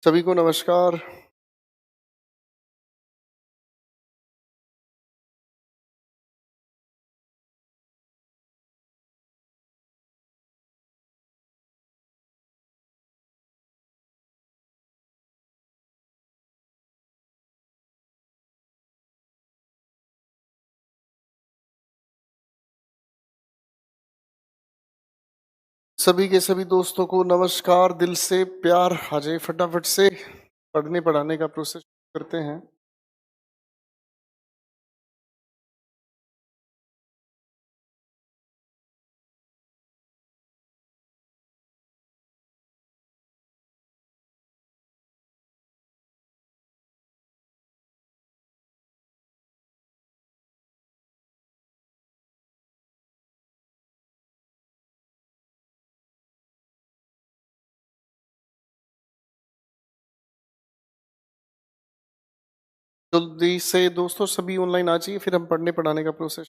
सभी को नमस्कार। सभी के सभी दोस्तों को नमस्कार, दिल से प्यार। आ जाइए फटाफट से पढ़ने पढ़ाने का प्रोसेस करते हैं। जल्दी से दोस्तों सभी ऑनलाइन आ जाइए, फिर हम पढ़ने पढ़ाने का प्रोसेस।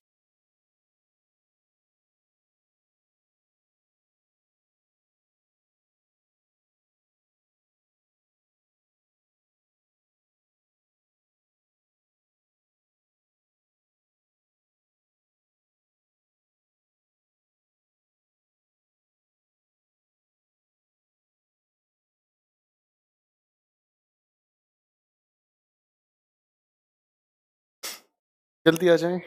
जल्दी आ जाएं।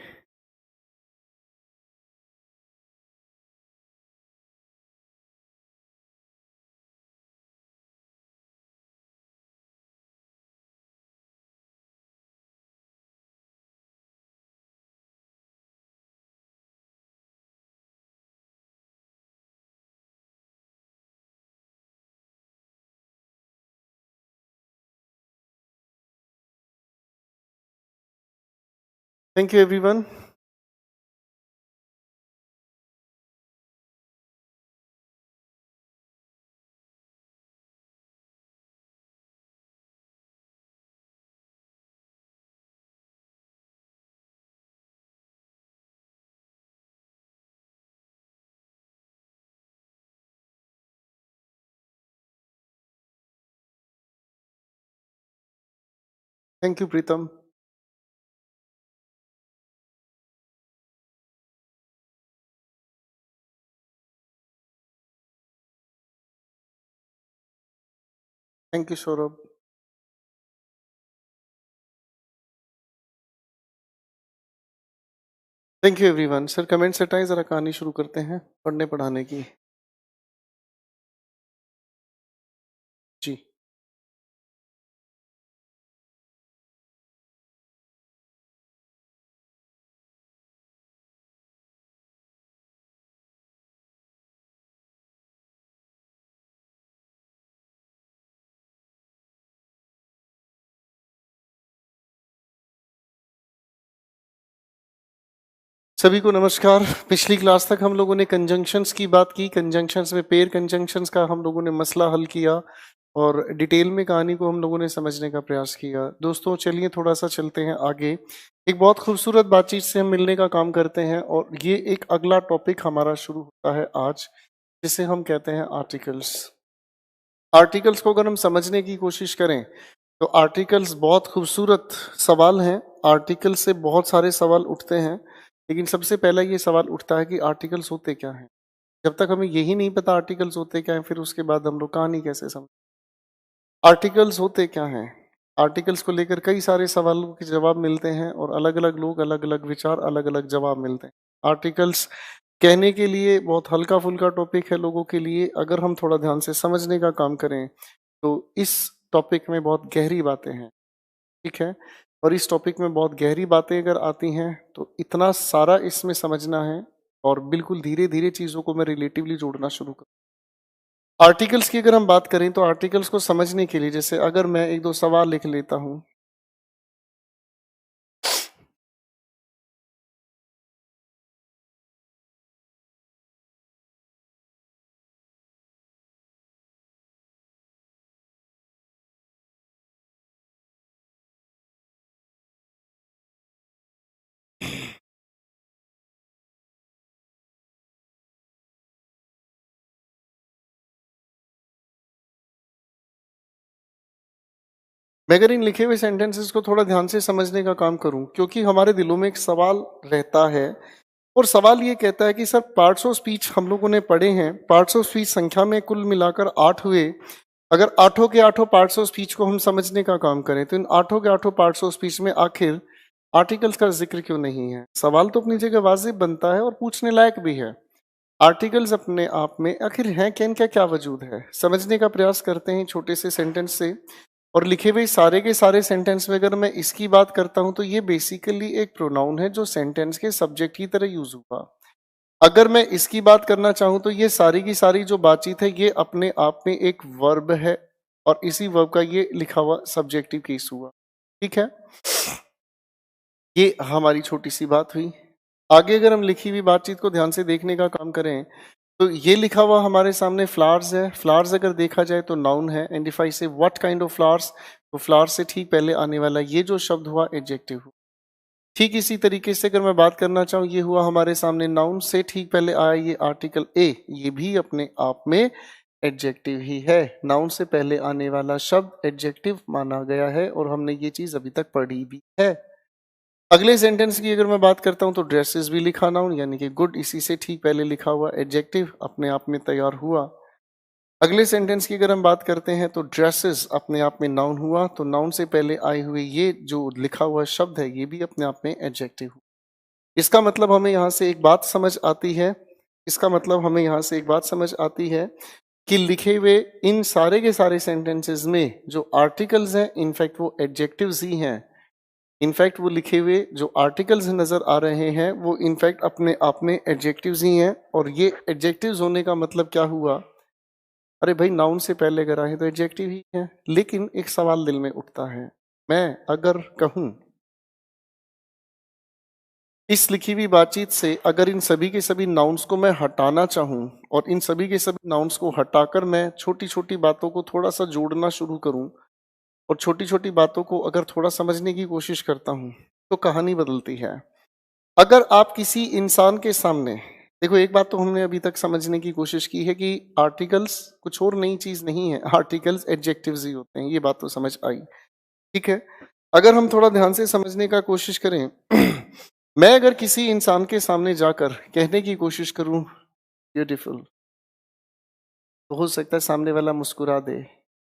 Thank you everyone. Thank you Pritam. Thank you Saurabh. Thank you everyone. Sir comments हटाएं, जरा कहानी शुरू करते हैं पढ़ने पढ़ाने की। जी। सभी को नमस्कार। पिछली क्लास तक हम लोगों ने कंजंक्शंस की बात की। कंजंक्शंस में पेयर कंजंक्शंस का हम लोगों ने मसला हल किया और डिटेल में कहानी को हम लोगों ने समझने का प्रयास किया। दोस्तों चलिए थोड़ा सा चलते हैं आगे। एक बहुत खूबसूरत बातचीत से हम मिलने का काम करते हैं और ये एक अगला टॉपिक हमारा शुरू होता है आज, जिसे हम कहते हैं आर्टिकल्स। आर्टिकल्स को अगर हम समझने की कोशिश करें तो आर्टिकल्स बहुत खूबसूरत सवाल हैं। आर्टिकल से बहुत सारे सवाल उठते हैं, लेकिन सबसे पहला ये सवाल उठता है कि आर्टिकल्स होते क्या हैं। जब तक हमें यही नहीं पता आर्टिकल्स होते क्या हैं, फिर उसके बाद हम लोग कहानी कैसे समझ। आर्टिकल्स होते क्या हैं। आर्टिकल्स को लेकर कई सारे सवालों के जवाब मिलते हैं और अलग अलग लोग, अलग अलग विचार, अलग अलग जवाब मिलते हैं। आर्टिकल्स कहने के लिए बहुत हल्का फुल्का टॉपिक है लोगों के लिए। अगर हम थोड़ा ध्यान से समझने का काम करें तो इस टॉपिक में बहुत गहरी बातें हैं। ठीक है। और इस टॉपिक में बहुत गहरी बातें अगर आती हैं तो इतना सारा इसमें समझना है और बिल्कुल धीरे धीरे चीजों को मैं रिलेटिवली जोड़ना शुरू करूँ। आर्टिकल्स की अगर हम बात करें तो आर्टिकल्स को समझने के लिए, जैसे अगर मैं एक दो सवाल लिख लेता हूं। मैं अगर इन लिखे हुए सेंटेंसेस को थोड़ा ध्यान से समझने का काम करूं, क्योंकि हमारे दिलों में एक सवाल रहता है, और सवाल ये कहता है कि सर पार्ट्स ऑफ स्पीच हम लोगों ने पढ़े हैं, पार्ट्स ऑफ स्पीच संख्या में कुल मिलाकर 8 हुए। अगर आठों के आठों पार्ट्स ऑफ स्पीच को हम समझने का काम करें तो इन आठों के आठों पार्ट्स ऑफ स्पीच में आखिर आर्टिकल्स का जिक्र क्यों नहीं है? सवाल तो अपनी जगह वाजिब बनता है और पूछने लायक भी है। आर्टिकल्स अपने आप में आखिर हैं क्या, इनका क्या वजूद है, समझने का प्रयास करते हैं छोटे से सेंटेंस से। और लिखे हुए सारे के सारे सेंटेंस में अगर मैं इसकी बात करता हूं तो ये बेसिकली एक प्रोनाउन है जो सेंटेंस के सब्जेक्ट की तरह यूज हुआ। अगर मैं इसकी बात करना चाहूं तो ये सारी की सारी जो बातचीत है ये अपने आप में एक वर्ब है, और इसी वर्ब का ये लिखा हुआ सब्जेक्टिव केस हुआ। ठीक है, ये हमारी छोटी सी बात हुई। आगे अगर हम लिखी हुई बातचीत को ध्यान से देखने का काम करें तो ये लिखा हुआ हमारे सामने फ्लावर्स है। फ्लावर्स अगर देखा जाए तो नाउन है, एंड इफ आई से व्हाट काइंड ऑफ फ्लावर्स, तो फ्लावर्स से ठीक पहले आने वाला ये जो शब्द हुआ एडजेक्टिव हुआ। ठीक इसी तरीके से अगर मैं बात करना चाहूँ, ये हुआ हमारे सामने नाउन, से ठीक पहले आया ये आर्टिकल ए, ये भी अपने आप में एडजेक्टिव ही है। नाउन से पहले आने वाला शब्द एडजेक्टिव माना गया है और हमने ये चीज अभी तक पढ़ी भी है। अगले सेंटेंस की अगर मैं बात करता हूं तो ड्रेसेस भी लिखा नाउन, यानी कि गुड इसी से ठीक पहले लिखा हुआ एडजेक्टिव अपने आप में तैयार हुआ। अगले सेंटेंस की अगर हम बात करते हैं तो ड्रेसेस अपने आप में नाउन हुआ, तो नाउन से पहले आए हुए ये जो लिखा हुआ शब्द है ये भी अपने आप में एडजेक्टिव हुआ। इसका मतलब हमें यहाँ से एक बात समझ आती है, इसका मतलब हमें यहाँ से एक बात समझ आती है कि लिखे हुए इन सारे के सारे सेंटेंसेस में जो आर्टिकल्स हैं इनफैक्ट वो एडजेक्टिव्स ही हैं। इनफैक्ट वो लिखे हुए जो आर्टिकल्स नजर आ रहे हैं वो इनफैक्ट अपने आप में एडजेक्टिव्स ही हैं। और ये एडजेक्टिव्स होने का मतलब क्या हुआ? अरे भाई नाउन से पहले अगर आए तो एडजेक्टिव ही है। लेकिन एक सवाल दिल में उठता है, मैं अगर कहूं इस लिखी हुई बातचीत से अगर इन सभी के सभी नाउन्स को मैं हटाना चाहूं और इन सभी के सभी नाउन्स को हटाकर मैं छोटी छोटी बातों को थोड़ा सा जोड़ना शुरू करूं और छोटी छोटी बातों को अगर थोड़ा समझने की कोशिश करता हूं तो कहानी बदलती है। अगर आप किसी इंसान के सामने, देखो एक बात तो हमने अभी तक समझने की कोशिश की है कि आर्टिकल्स कुछ और नई चीज नहीं है, आर्टिकल्स एडजेक्टिव्स ही होते हैं, ये बात तो समझ आई। ठीक है, अगर हम थोड़ा ध्यान से समझने का कोशिश करें मैं अगर किसी इंसान के सामने जाकर कहने की कोशिश करूं ब्यूटीफुल, तो हो सकता है सामने वाला मुस्कुरा दे।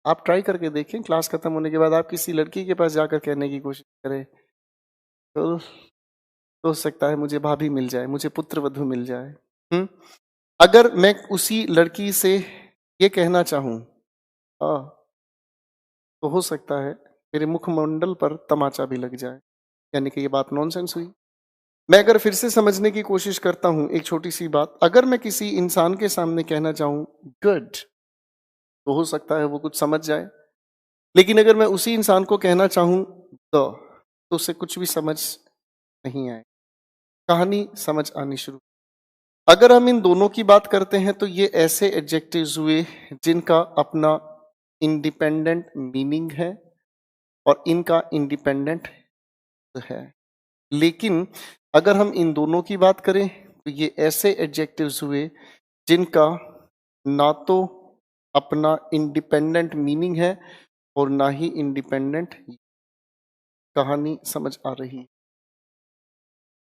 आप ट्राई करके देखें, क्लास खत्म होने के बाद आप किसी लड़की के पास जाकर कहने की कोशिश करें तो हो सकता है मुझे भाभी मिल जाए, मुझे पुत्र वधू मिल जाए। अगर मैं उसी लड़की से ये कहना चाहूं तो हो सकता है मेरे मुखमंडल पर तमाचा भी लग जाए, यानी कि ये बात नॉनसेंस हुई। मैं अगर फिर से समझने की कोशिश करता हूं एक छोटी सी बात, अगर मैं किसी इंसान के सामने कहना चाहूं गुड, तो हो सकता है वो कुछ समझ जाए। लेकिन अगर मैं उसी इंसान को कहना चाहूं तो उसे कुछ भी समझ नहीं आए, कहानी समझ आनी शुरू। अगर हम इन दोनों की बात करते हैं तो ये ऐसे एडजेक्टिव्स हुए जिनका अपना इंडिपेंडेंट मीनिंग है और इनका इंडिपेंडेंट है। लेकिन अगर हम इन दोनों की बात करें तो ये ऐसे एडजेक्टिव्स हुए जिनका ना तो अपना इंडिपेंडेंट मीनिंग है और ना ही इंडिपेंडेंट। कहानी समझ आ रही है?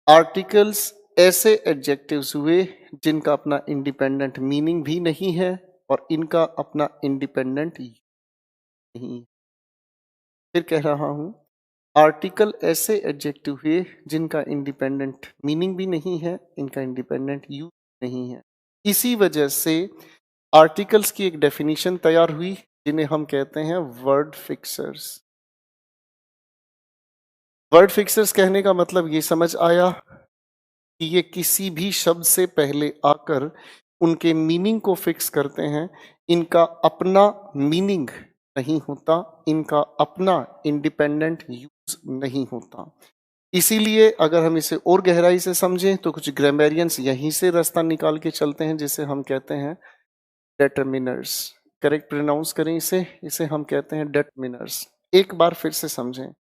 आर्टिकल्स ऐसे एडजेक्टिव्स हुए जिनका अपना इंडिपेंडेंट मीनिंग भी नहीं है और इनका अपना इंडिपेंडेंट नहीं। फिर कह रहा हूं, आर्टिकल ऐसे एडजेक्टिव हुए जिनका इंडिपेंडेंट मीनिंग भी नहीं है, इनका इंडिपेंडेंट यूज नहीं है। इसी वजह से आर्टिकल्स की एक डेफिनेशन तैयार हुई जिन्हें हम कहते हैं वर्ड फिक्सर्स। वर्ड फिक्सर्स कहने का मतलब ये समझ आया कि ये किसी भी शब्द से पहले आकर उनके मीनिंग को फिक्स करते हैं। इनका अपना मीनिंग नहीं होता, इनका अपना इंडिपेंडेंट यूज नहीं होता। इसीलिए अगर हम इसे और गहराई से समझें तो कुछ ग्रामेरियंस यहीं से रास्ता निकाल के चलते हैं जिसे हम कहते हैं डेटर्मिनर्स। करेक्ट प्रोनाउंस करें इसे हम कहते हैं डेटर्मिनर्स। एक बार फिर से समझें,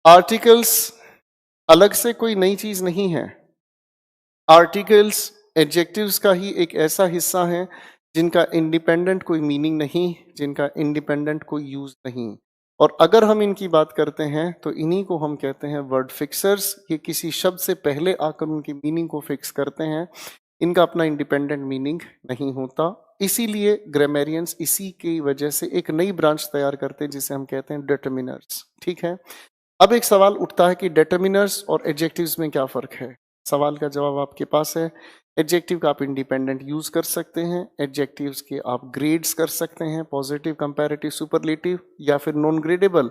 आर्टिकल्स अलग से कोई नई चीज नहीं है। आर्टिकल्स एडजेक्टिव्स का ही एक ऐसा हिस्सा है जिनका इंडिपेंडेंट कोई मीनिंग नहीं, जिनका इंडिपेंडेंट कोई यूज नहीं। और अगर हम इनकी बात करते हैं तो इन्हीं को हम कहते हैं वर्ड फिक्सर्स। ये किसी शब्द से पहले आकर उनकी मीनिंग को फिक्स करते हैं, इनका अपना इंडिपेंडेंट मीनिंग नहीं होता। इसीलिए ग्रामेरियंस इसी की वजह से एक नई ब्रांच तैयार करते हैं जिसे हम कहते हैं डिटर्मिनर्स। ठीक है, अब एक सवाल उठता है कि डिटर्मिनर्स और एडजेक्टिव्स में क्या फर्क है। सवाल का जवाब आपके पास है। एडजेक्टिव का आप इंडिपेंडेंट यूज कर सकते हैं, एडजेक्टिव्स के आप ग्रेड्स कर सकते हैं, पॉजिटिव, कंपैरेटिव, सुपरलेटिव या फिर नॉन ग्रेडेबल।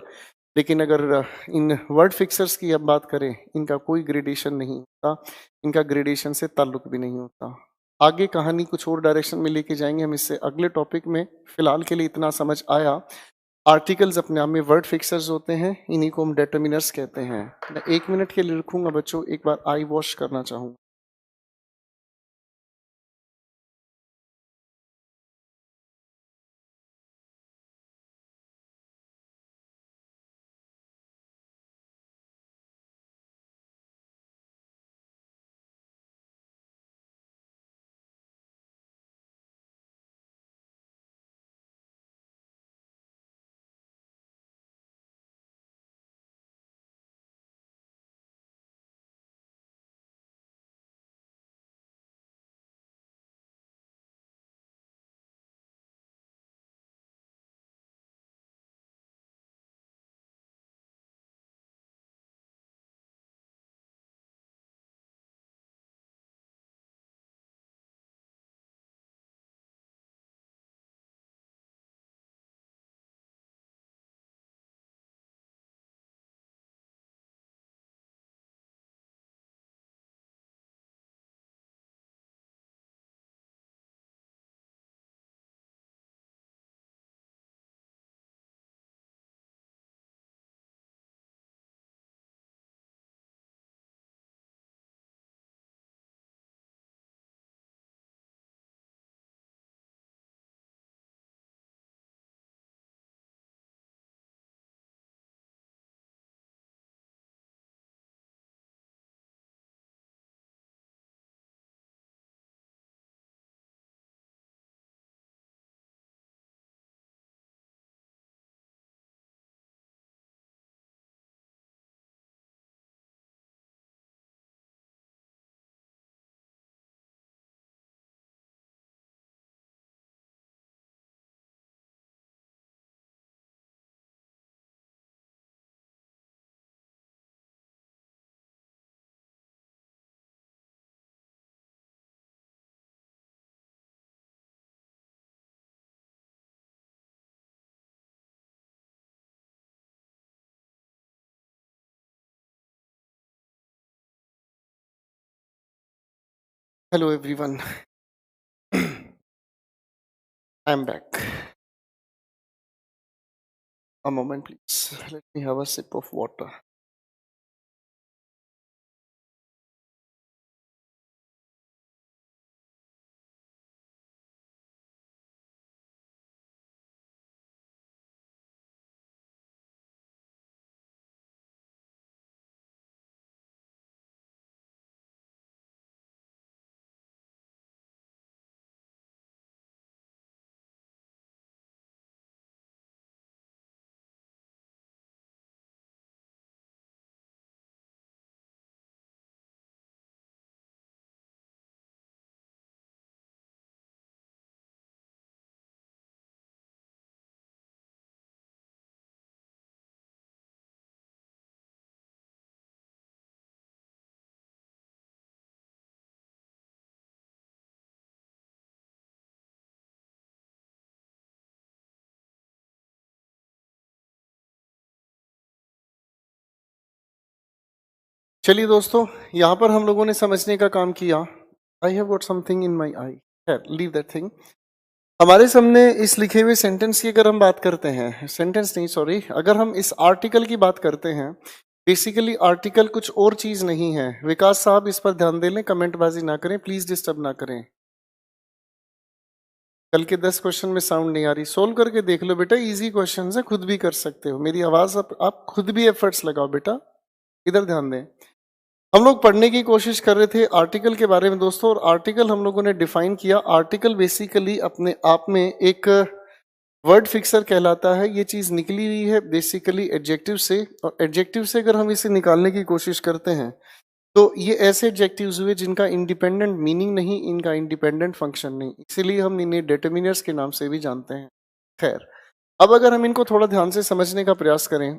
लेकिन अगर इन वर्ड फिक्सर्स की अब बात करें, इनका कोई ग्रेडेशन नहीं होता, इनका ग्रेडेशन से ताल्लुक भी नहीं होता। आगे कहानी कुछ और डायरेक्शन में लेके जाएंगे हम इससे अगले टॉपिक में। फिलहाल के लिए इतना समझ आया, आर्टिकल्स अपने आप में वर्ड फिक्सर्स होते हैं, इन्हीं को हम डिटर्मिनर्स कहते हैं। मैं 1 मिनट के लिए रखूंगा बच्चों, एक बार आई वॉश करना चाहूंगा। Hello everyone, I am back. A moment please, let me have a sip of water. चलिए दोस्तों, यहाँ पर हम लोगों ने समझने का काम किया। I have got something in my I, leave that thing. हमारे सामने इस लिखे हुए सेंटेंस की अगर हम बात करते हैं, सेंटेंस नहीं सॉरी, अगर हम इस आर्टिकल की बात करते हैं, बेसिकली आर्टिकल कुछ और चीज नहीं है। विकास साहब इस पर ध्यान दे लें, कमेंटबाजी ना करें प्लीज, डिस्टर्ब ना करें। कल के 10 क्वेश्चन में साउंड नहीं आ रही, सोल्व करके देख लो बेटा, इजी क्वेश्चन है, खुद भी कर सकते हो। मेरी आवाज आप खुद भी एफर्ट्स लगाओ बेटा, इधर ध्यान दें। हम लोग पढ़ने की कोशिश कर रहे थे आर्टिकल के बारे में दोस्तों, और आर्टिकल हम लोगों ने डिफाइन किया। आर्टिकल बेसिकली अपने आप में एक वर्ड फिक्सर कहलाता है। ये चीज निकली हुई है बेसिकली एडजेक्टिव से, और एडजेक्टिव से अगर हम इसे निकालने की कोशिश करते हैं तो ये ऐसे एडजेक्टिव्स हुए जिनका इंडिपेंडेंट मीनिंग नहीं, इनका इंडिपेंडेंट फंक्शन नहीं, इसीलिए हम इन्हें डिटर्मिनर्स के नाम से भी जानते हैं। खैर, अब अगर हम इनको थोड़ा ध्यान से समझने का प्रयास करें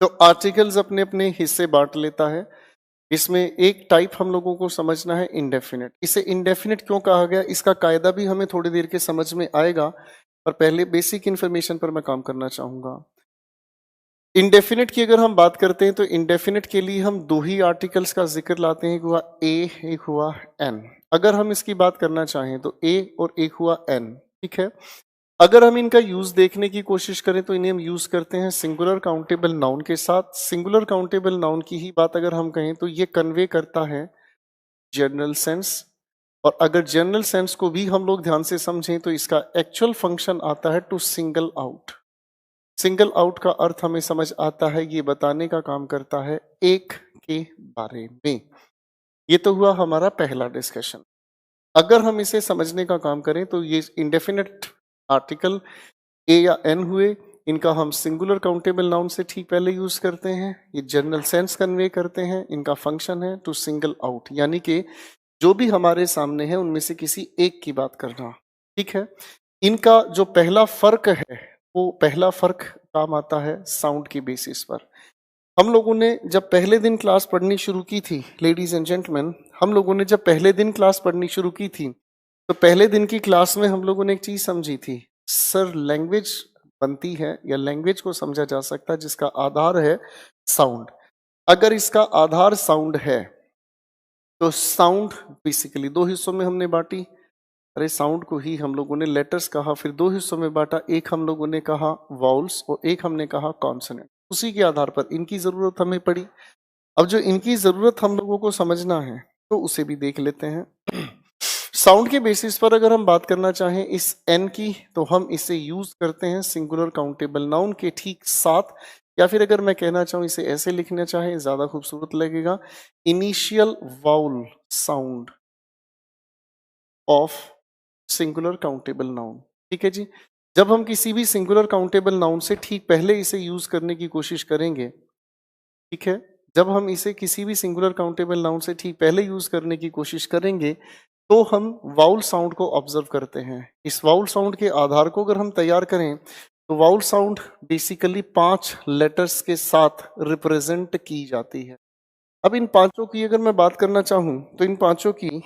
तो आर्टिकल्स अपने अपने हिस्से बांट लेता है। इसमें एक टाइप हम लोगों को समझना है इंडेफिनिट। इसे इंडेफिनिट क्यों कहा गया, इसका कायदा भी हमें थोड़ी देर के समझ में आएगा, पर पहले बेसिक इंफॉर्मेशन पर मैं काम करना चाहूंगा। इंडेफिनिट की अगर हम बात करते हैं तो इंडेफिनिट के लिए हम दो ही आर्टिकल्स का जिक्र लाते हैं, एक हुआ ए, एक हुआ एन। अगर हम इसकी बात करना चाहें तो ए और एक हुआ एन, ठीक है। अगर हम इनका यूज देखने की कोशिश करें तो इन्हें हम यूज करते हैं सिंगुलर काउंटेबल नाउन के साथ। सिंगुलर काउंटेबल नाउन की ही बात अगर हम कहें तो ये कन्वे करता है जनरल सेंस, और अगर जनरल सेंस को भी हम लोग ध्यान से समझें तो इसका एक्चुअल फंक्शन आता है to single out. Single out का अर्थ हमें समझ आता है, ये बताने का काम करता है एक के बारे में। ये तो हुआ हमारा पहला डिस्कशन। अगर हम इसे समझने का काम करें तो ये इंडेफिनिट आर्टिकल ए या एन हुए, इनका हम सिंगुलर काउंटेबल नाउन से ठीक पहले यूज करते हैं। ये जनरल सेंस कन्वे करते हैं, इनका फंक्शन है टू सिंगल आउट, यानी कि जो भी हमारे सामने है उनमें से किसी एक की बात करना, ठीक है। इनका जो पहला फर्क है वो पहला फर्क काम आता है साउंड की बेसिस पर। हम लोगों ने जब पहले दिन क्लास पढ़नी शुरू की थी, लेडीज एंड जेंटलमैन, हम लोगों ने जब पहले दिन क्लास पढ़नी शुरू की थी तो पहले दिन की क्लास में हम लोगों ने एक चीज समझी थी, सर लैंग्वेज बनती है या लैंग्वेज को समझा जा सकता है जिसका आधार है साउंड। अगर इसका आधार साउंड है तो साउंड बेसिकली दो हिस्सों में हमने बांटी। अरे साउंड को ही हम लोगों ने लेटर्स कहा, फिर दो हिस्सों में बांटा, एक हम लोगों ने कहा वाउल्स और एक हमने कहा कॉन्सोनेंट। उसी के आधार पर इनकी जरूरत हमें पड़ी। अब जो इनकी जरूरत हम लोगों को समझना है तो उसे भी देख लेते हैं। साउंड के बेसिस पर अगर हम बात करना चाहें इस एन की तो हम इसे यूज करते हैं सिंगुलर काउंटेबल नाउन के ठीक साथ, या फिर अगर मैं कहना चाहूं इसे ऐसे लिखना चाहे ज्यादा खूबसूरत लगेगा, initial vowel sound of singular countable noun, ठीक है जी। जब हम किसी भी सिंगुलर काउंटेबल नाउन से ठीक पहले इसे यूज करने की कोशिश करेंगे, ठीक है, जब हम इसे किसी भी सिंगुलर काउंटेबल नाउन से ठीक पहले यूज करने की कोशिश करेंगे तो हम वाउल साउंड को ऑब्जर्व करते हैं। इस वाउल साउंड के आधार को अगर हम तैयार करें तो वाउल साउंड बेसिकली 5 लेटर्स के साथ रिप्रेजेंट की जाती है। अब इन पांचों की अगर मैं बात करना चाहूं तो इन पांचों की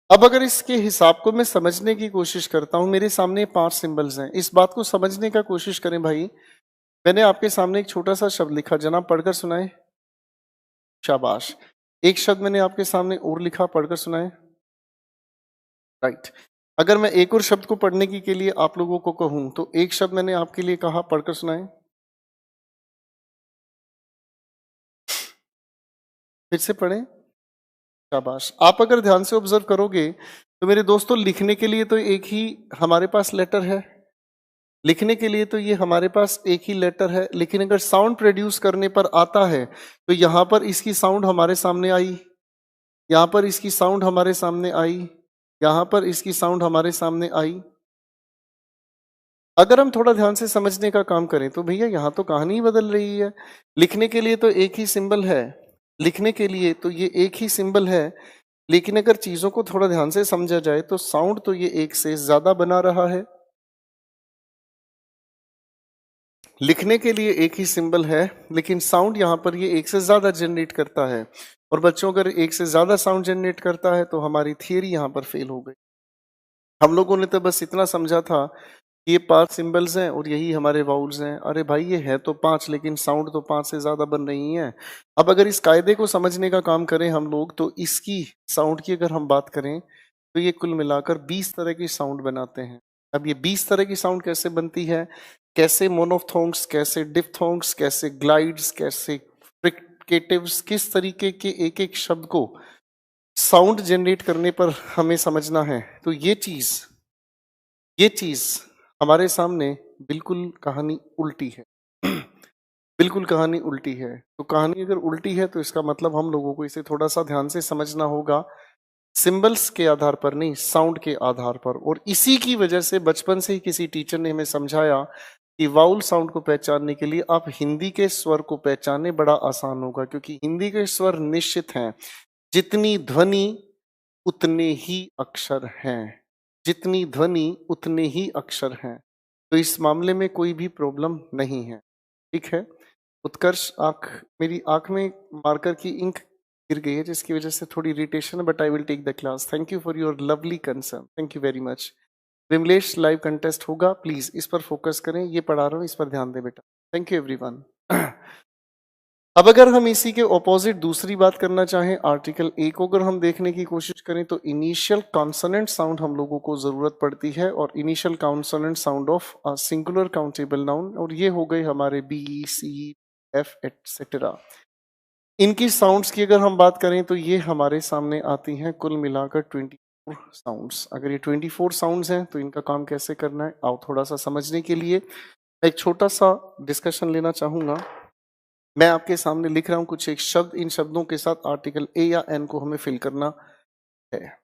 अब अगर इसके हिसाब को मैं समझने की कोशिश करता हूं, मेरे सामने 5 सिंबल्स हैं, इस बात को समझने का कोशिश करें भाई। मैंने आपके सामने एक छोटा सा शब्द लिखा, जनाब पढ़कर सुनाए। शाबाश। एक शब्द मैंने आपके सामने और लिखा, पढ़कर सुनाए। राइट। अगर मैं एक और शब्द को पढ़ने के लिए आप लोगों को कहूं तो एक शब्द मैंने आपके लिए कहा, पढ़कर सुनाए। फिर से पढ़ें। शाबाश। आप अगर ध्यान से ऑब्जर्व करोगे तो मेरे दोस्तों लिखने के लिए तो एक ही हमारे पास लेटर है, लिखने के लिए तो ये हमारे पास एक ही लेटर है, लेकिन अगर साउंड प्रोड्यूस करने पर आता है तो यहां पर इसकी साउंड हमारे सामने आई, यहां पर इसकी साउंड हमारे सामने आई, यहां पर इसकी साउंड हमारे सामने आई। अगर हम थोड़ा ध्यान से समझने का काम करें तो भैया यहां तो कहानी ही बदल रही है। लिखने के लिए तो एक ही सिंबल है, लिखने के लिए तो ये एक ही सिंबल है, लेकिन अगर चीजों को थोड़ा ध्यान से समझा जाए तो साउंड तो ये एक से ज्यादा बना रहा है। लिखने के लिए एक ही सिंबल है लेकिन साउंड यहाँ पर ये एक से ज्यादा जनरेट करता है। और बच्चों अगर एक से ज्यादा साउंड जनरेट करता है तो हमारी थियरी यहाँ पर फेल हो गई। हम लोगों ने तो बस इतना समझा था ये 5 सिंबल्स हैं और यही हमारे वाउल्स हैं। अरे भाई ये है तो 5 लेकिन साउंड तो 5 से ज्यादा बन रही हैं। अब अगर इस कायदे को समझने का काम करें हम लोग तो इसकी साउंड की अगर हम बात करें तो ये कुल मिलाकर 20 तरह की साउंड बनाते हैं। अब ये 20 तरह की साउंड कैसे बनती है, कैसे मोनोफ्थोंग्स, कैसे डिप्थोंग्स, कैसे ग्लाइड्स, कैसे फ्रिकेटिव्स, किस तरीके के एक एक शब्द को साउंड जनरेट करने पर हमें समझना है, तो ये चीज हमारे सामने बिल्कुल कहानी उल्टी है। बिल्कुल कहानी उल्टी है। तो कहानी अगर उल्टी है तो इसका मतलब हम लोगों को इसे थोड़ा सा ध्यान से समझना होगा, सिंबल्स के आधार पर नहीं, साउंड के आधार पर। और इसी की वजह से बचपन से ही किसी टीचर ने हमें समझाया कि वाउल साउंड को पहचानने के लिए आप हिंदी के स्वर को पहचाने, बड़ा आसान होगा, क्योंकि हिंदी के स्वर निश्चित हैं। जितनी ध्वनि उतने ही अक्षर हैं, जितनी ध्वनि उतने ही अक्षर हैं। तो इस मामले में कोई भी प्रॉब्लम नहीं है। ठीक है। उत्कर्ष, मेरी आंख में मार्कर की इंक गिर गई है जिसकी वजह से थोड़ी इरिटेशन है, but I will take the class. Thank you for your lovely concern, thank you very much. Vimlesh, live contest होगा, प्लीज इस पर फोकस करें, ये पढ़ा रहा हूँ, इस पर ध्यान दें बेटा। Thank you everyone. अब अगर हम इसी के ऑपोजिट दूसरी बात करना चाहें, आर्टिकल ए को अगर हम देखने की कोशिश करें तो इनिशियल कॉन्सोनेंट साउंड हम लोगों को जरूरत पड़ती है, और initial consonant sound of singular countable noun, और ये हो गए हमारे बी, सी, एफ एटसेट्रा। इनकी साउंड्स की अगर हम बात करें तो ये हमारे सामने आती हैं कुल मिलाकर 24 साउंड्स। अगर ये 24 साउंड्स हैं तो इनका काम कैसे करना है आओ थोड़ा सा समझने के लिए मैं एक छोटा सा डिस्कशन लेना चाहूंगा। मैं आपके सामने लिख रहा हूं कुछ एक शब्द, इन शब्दों के साथ आर्टिकल ए या एन को हमें फिल करना है।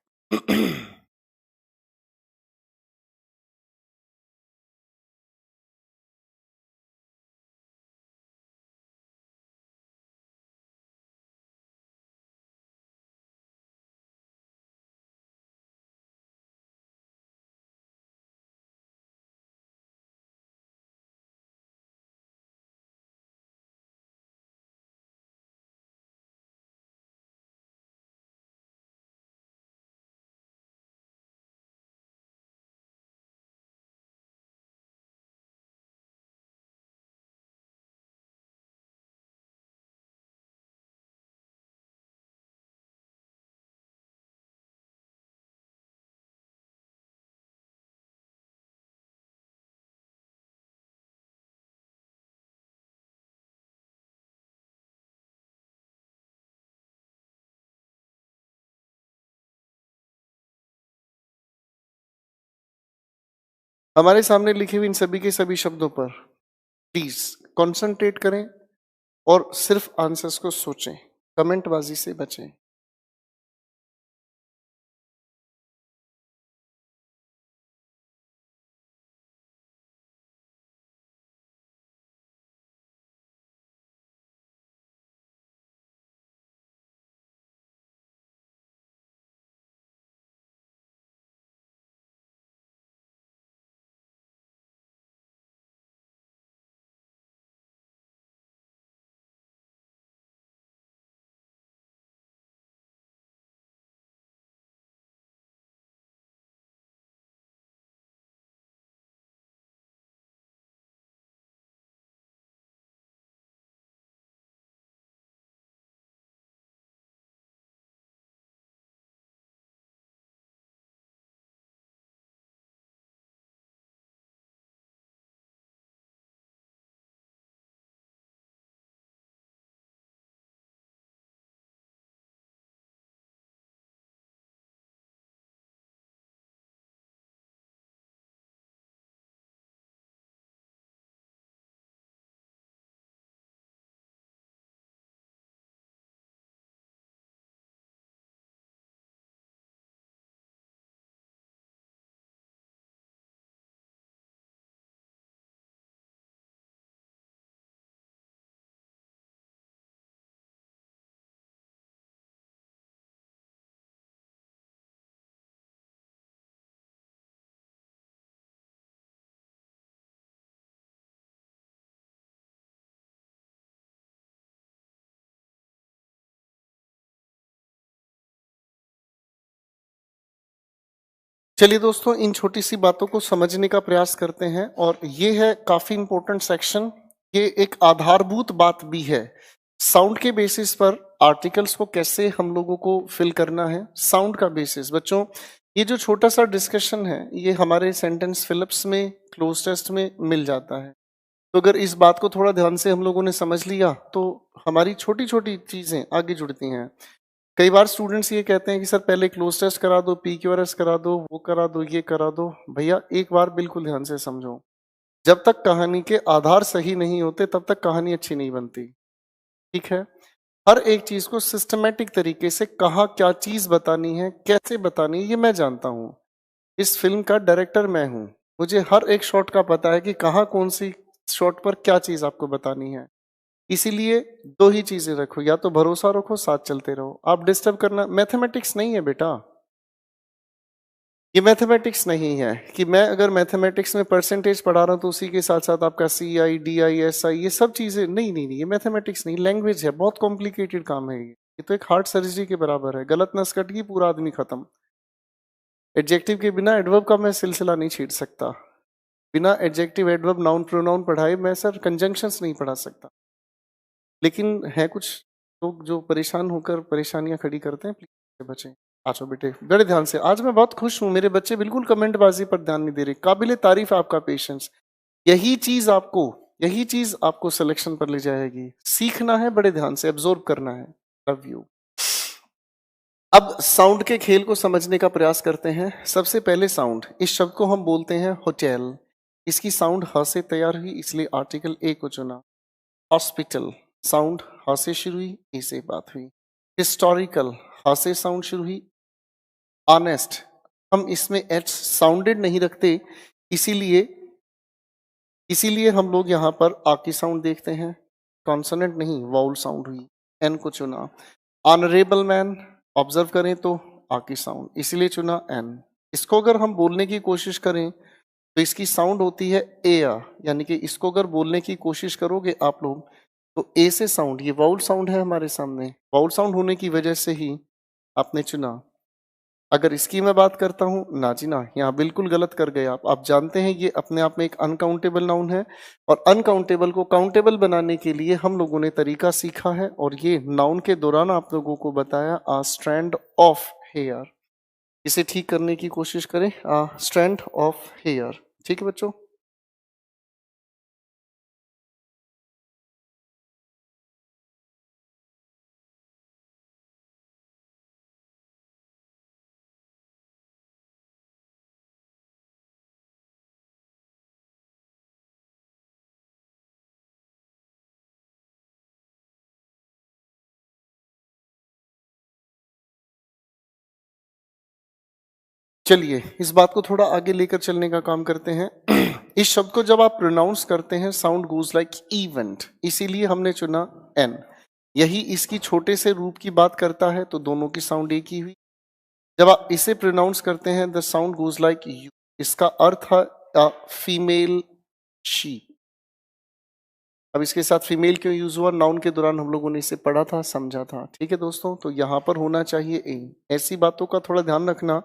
हमारे सामने लिखे हुए इन सभी के सभी शब्दों पर प्लीज कंसंट्रेट करें और सिर्फ आंसर्स को सोचें, कमेंटबाजी से बचें। चलिए दोस्तों, इन छोटी सी बातों को समझने का प्रयास करते हैं और ये है काफी इंपॉर्टेंट सेक्शन। ये एक आधारभूत बात भी है। साउंड के बेसिस पर आर्टिकल्स को कैसे हम लोगों को फिल करना है, साउंड का बेसिस। बच्चों, ये जो छोटा सा डिस्कशन है ये हमारे सेंटेंस फिलिप्स में, क्लोज टेस्ट में मिल जाता है। तो अगर इस बात को थोड़ा ध्यान से हम लोगों ने समझ लिया तो हमारी छोटी छोटी चीजें आगे जुड़ती हैं। कई बार स्टूडेंट्स ये कहते हैं कि सर पहले क्लोज टेस्ट करा दो, PQRS करा दो, वो करा दो, ये करा दो। भैया एक बार बिल्कुल ध्यान से समझो, जब तक कहानी के आधार सही नहीं होते तब तक कहानी अच्छी नहीं बनती। ठीक है, हर एक चीज को सिस्टमेटिक तरीके से कहाँ क्या चीज बतानी है, कैसे बतानी है, ये मैं जानता हूँ। इस फिल्म का डायरेक्टर मैं हूँ। मुझे हर एक शॉट का पता है कि कहाँ कौन सी शॉट पर क्या चीज आपको बतानी है। इसीलिए दो ही चीजें रखो, या तो भरोसा रखो, साथ चलते रहो। आप डिस्टर्ब करना, मैथमेटिक्स नहीं है बेटा। ये मैथमेटिक्स नहीं है कि मैं अगर मैथमेटिक्स में परसेंटेज पढ़ा रहा हूं तो उसी के साथ साथ आपका CI, DI, SI ये सब चीजें नहीं, ये मैथमेटिक्स नहीं, लैंग्वेज है। बहुत कॉम्प्लिकेटेड काम है ये तो एक हार्ट सर्जरी के बराबर है। गलत नस कट गई, पूरा आदमी खत्म। एडजेक्टिव के बिना एडवर्ब का मैं सिलसिला नहीं छीड़ सकता। बिना एडजेक्टिव, एडवर्ब, नाउन, प्रोनाउन पढ़ाए मैं सर कंजंक्शंस नहीं पढ़ा सकता। लेकिन है कुछ लोग जो परेशान होकर परेशानियां खड़ी करते हैं, प्लीज बच्चे आजो बेटे बड़े ध्यान से। आज मैं बहुत खुश हूं, मेरे बच्चे बिल्कुल कमेंटबाजी पर ध्यान नहीं दे रहे। काबिले तारीफ है आपका पेशेंस। यही चीज आपको सिलेक्शन पर ले जाएगी। सीखना है, बड़े ध्यान से एब्जॉर्ब करना है। Love you. अब साउंड के खेल को समझने का प्रयास करते हैं। सबसे पहले साउंड, इस शब्द को हम बोलते हैं होटल। इसकी साउंड ह से तैयार हुई, इसलिए आर्टिकल ए को चुना। हॉस्पिटल, साउंड ह से शुरू हुई, ए से बात हुई। हिस्टोरिकल, ह से साउंड शुरू हुई। ऑनेस्ट, हम इसमें एच साउंडेड नहीं रखते, इसीलिए इसीलिए हम लोग यहाँ पर आ की साउंड देखते हैं। कॉन्सोनेंट नहीं, वाउल साउंड हुई, एन को चुना। ऑनरेबल मैन, ऑब्जर्व करें तो आ की साउंड, इसीलिए चुना एन। इसको अगर हम बोलने की कोशिश करें तो इसकी साउंड होती है ए आ, यानी कि इसको अगर बोलने की कोशिश करोगे आप लोग तो ए से साउंड, ये वाउल साउंड है हमारे सामने। वाउल साउंड होने की वजह से ही आपने चुना। अगर इसकी मैं बात करता हूं, ना जी ना, यहाँ बिल्कुल गलत कर गए आप जानते हैं ये अपने आप में एक अनकाउंटेबल नाउन है और अनकाउंटेबल को काउंटेबल बनाने के लिए हम लोगों ने तरीका सीखा है और ये नाउन के दौरान आप लोगों को बताया, आ स्ट्रैंड ऑफ हेयर। इसे ठीक करने की कोशिश करें, आ स्ट्रैंड ऑफ हेयर। ठीक है बच्चों। चलिए इस बात को थोड़ा आगे लेकर चलने का काम करते हैं। इस शब्द को जब आप प्रोनाउंस करते हैं, साउंड गोज लाइक इवेंट, इसीलिए हमने चुना एन। यही इसकी छोटे से रूप की बात करता है तो दोनों की साउंड एक ही हुई। जब आप इसे प्रोनाउंस करते हैं, the sound goes like you, इसका अर्थ है फीमेल शीप। अब इसके साथ फीमेल क्यों यूज हुआ, नाउन के दौरान हम लोगों ने इसे पढ़ा था, समझा था। ठीक है दोस्तों, तो यहाँ पर होना चाहिए ए। ऐसी बातों का थोड़ा ध्यान रखना,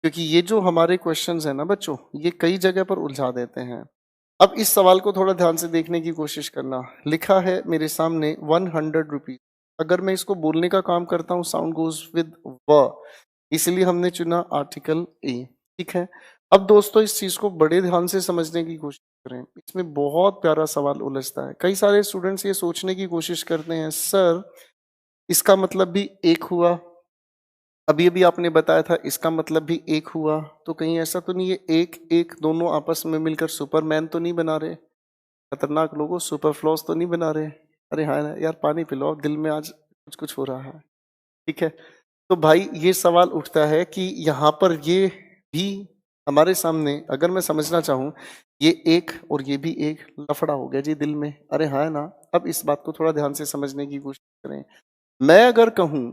क्योंकि ये जो हमारे क्वेश्चंस है ना बच्चों, ये कई जगह पर उलझा देते हैं। अब इस सवाल को थोड़ा ध्यान से देखने की कोशिश करना। लिखा है मेरे सामने 100 रुपीज। अगर मैं इसको बोलने का काम करता हूँ, साउंड गोज विद व, इसलिए हमने चुना आर्टिकल ए। ठीक है, अब दोस्तों इस चीज को बड़े ध्यान से समझने की कोशिश करें। इसमें बहुत प्यारा सवाल उलझता है। कई सारे स्टूडेंट्स ये सोचने की कोशिश करते हैं, सर इसका मतलब भी एक हुआ, अभी अभी आपने बताया था इसका मतलब भी एक हुआ, तो कहीं ऐसा तो नहीं है एक एक दोनों आपस में मिलकर सुपरमैन तो नहीं बना रहे? खतरनाक लोगों, सुपर फ्लॉस तो नहीं बना रहे? अरे हाँ यार, पानी पिलाओ, दिल में आज कुछ कुछ हो रहा है। ठीक है, तो भाई ये सवाल उठता है कि यहाँ पर ये भी हमारे सामने, अगर मैं समझना चाहूँ, ये एक और ये भी एक लफड़ा हो गया जी दिल में। अरे हाँ है ना। अब इस बात को थोड़ा ध्यान से समझने की कोशिश करें। मैं अगर कहूँ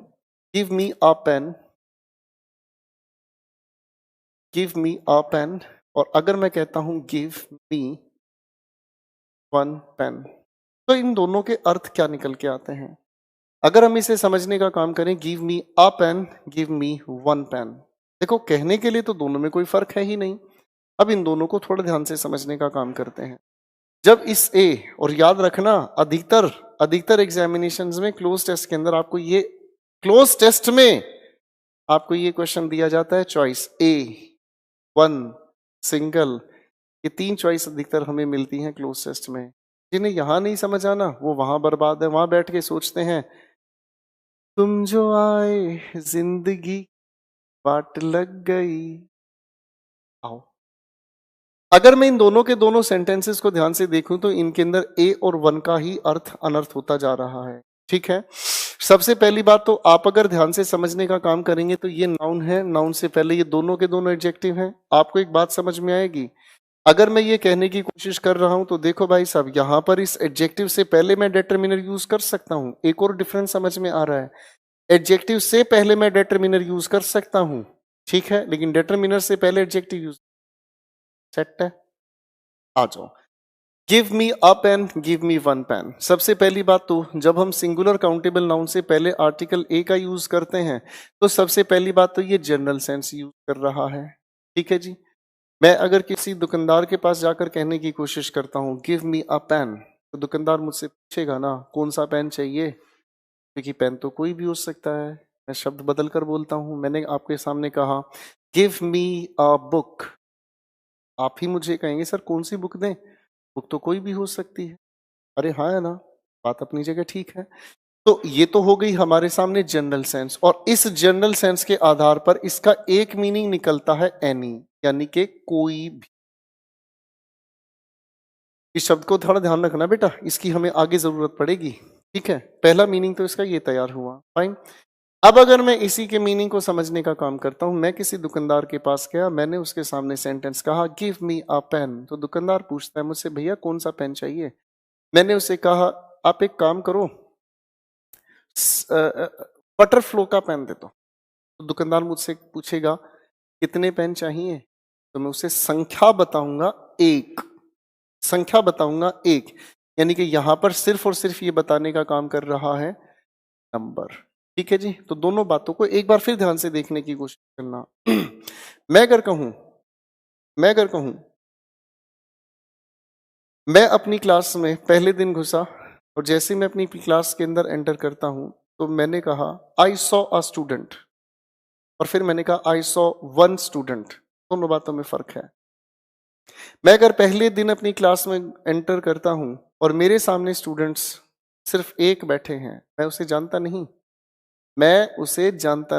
give me a pen, give me a pen, और अगर मैं कहता हूं गिव मी वन पेन, तो इन दोनों के अर्थ क्या निकल के आते हैं? अगर हम इसे समझने का काम करें, give me a pen, give me one pen, देखो कहने के लिए तो दोनों में कोई फर्क है ही नहीं। अब इन दोनों को थोड़ा ध्यान से समझने का काम करते हैं। जब इस ए, और याद रखना अधिकतर एग्जामिनेशंस में क्लोज टेस्ट के अंदर आपको ये क्लोज टेस्ट में आपको ये क्वेश्चन दिया जाता है, चॉइस ए, वन, सिंगल, ये 3 चॉइस अधिकतर हमें मिलती हैं क्लोज टेस्ट में। जिन्हें यहां नहीं समझ आना वो वहां बर्बाद है, वहां बैठ के सोचते हैं तुम जो आए जिंदगी बाट लग गई। आओ, अगर मैं इन दोनों के दोनों सेंटेंसेस को ध्यान से देखूं तो इनके अंदर ए और वन का ही अर्थ अनर्थ होता जा रहा है। ठीक है, सबसे पहली बात तो आप अगर ध्यान से समझने का काम करेंगे तो ये नाउन है, नाउन से पहले ये दोनों के दोनों एडजेक्टिव हैं। आपको एक बात समझ में आएगी, अगर मैं ये कहने की कोशिश कर रहा हूं तो देखो भाई साहब, यहां पर इस एडजेक्टिव से पहले मैं डिटरमिनर यूज कर सकता हूं। एक और डिफरेंस समझ में आ रहा है, एडजेक्टिव से पहले मैं डिटरमिनर यूज कर सकता हूं, ठीक है, लेकिन डिटरमिनर से पहले एडजेक्टिव यूज। सेट है, आ जाओ। Give me a pen, give me one pen. सबसे पहली बात तो जब हम सिंगुलर काउंटेबल नाउन से पहले आर्टिकल ए का यूज करते हैं तो सबसे पहली बात तो ये जनरल सेंस यूज कर रहा है। ठीक है जी, मैं अगर किसी दुकानदार के पास जाकर कहने की कोशिश करता हूँ गिव मी अ पेन, तो दुकानदार मुझसे पूछेगा ना कौन सा पेन चाहिए, क्योंकि पेन तो कोई भी हो सकता है। मैं शब्द बदल कर बोलता हूँ, मैंने आपके सामने कहा गिव मी अ बुक, आप ही मुझे कहेंगे सर कौन सी बुक दें, बुक तो कोई भी हो सकती है। अरे हाँ है ना, बात अपनी जगह ठीक है। तो ये तो हो गई हमारे सामने जनरल सेंस, और इस जनरल सेंस के आधार पर इसका एक मीनिंग निकलता है एनी, यानी कि कोई भी। इस शब्द को थोड़ा ध्यान रखना बेटा, इसकी हमें आगे जरूरत पड़ेगी। ठीक है, पहला मीनिंग तो इसका ये तैयार हुआ, फाइन। अब अगर मैं इसी के मीनिंग को समझने का काम करता हूं, मैं किसी दुकानदार के पास गया, मैंने उसके सामने सेंटेंस कहा गिव मी अ पेन, तो दुकानदार पूछता है मुझसे भैया कौन सा पेन चाहिए। मैंने उसे कहा आप एक काम करो बटरफ्लो का पेन दे दो। तो दुकानदार मुझसे पूछेगा कितने पेन चाहिए, तो मैं उसे संख्या बताऊंगा एक, संख्या बताऊंगा एक, यानी कि यहां पर सिर्फ और सिर्फ ये बताने का काम कर रहा है नंबर। ठीक है जी, तो दोनों बातों को एक बार फिर ध्यान से देखने की कोशिश करना। मैं अगर कहूं मैं अपनी क्लास में पहले दिन घुसा, और जैसे मैं अपनी क्लास के अंदर एंटर करता हूं तो मैंने कहा आई सॉ अ स्टूडेंट, और फिर मैंने कहा आई सॉ वन स्टूडेंट, दोनों बातों में फर्क है। मैं अगर पहले दिन अपनी क्लास में एंटर करता हूं और मेरे सामने स्टूडेंट्स सिर्फ एक बैठे हैं, मैं उसे जानता